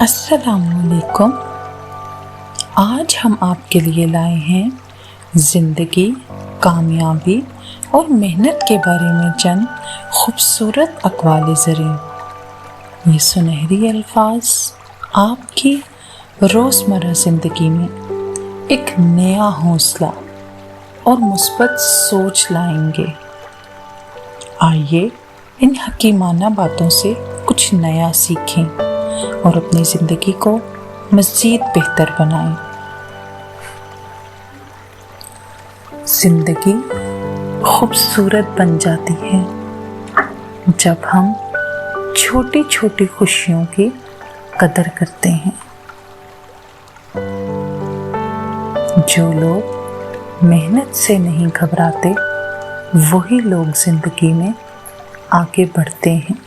السلام علیکم۔ آج ہم آپ کے لیے لائے ہیں زندگی، کامیابی اور محنت کے بارے میں چند خوبصورت اقوال زریں۔ یہ سنہری الفاظ آپ کی روزمرہ زندگی میں ایک نیا حوصلہ اور مثبت سوچ لائیں گے۔ آئیے ان حکیمانہ باتوں سے کچھ نیا سیکھیں اور اپنی زندگی کو مزید بہتر بنائیں۔ زندگی خوبصورت بن جاتی ہے جب ہم چھوٹی چھوٹی خوشیوں کی قدر کرتے ہیں۔ جو لوگ محنت سے نہیں گھبراتے وہی لوگ زندگی میں آگے بڑھتے ہیں۔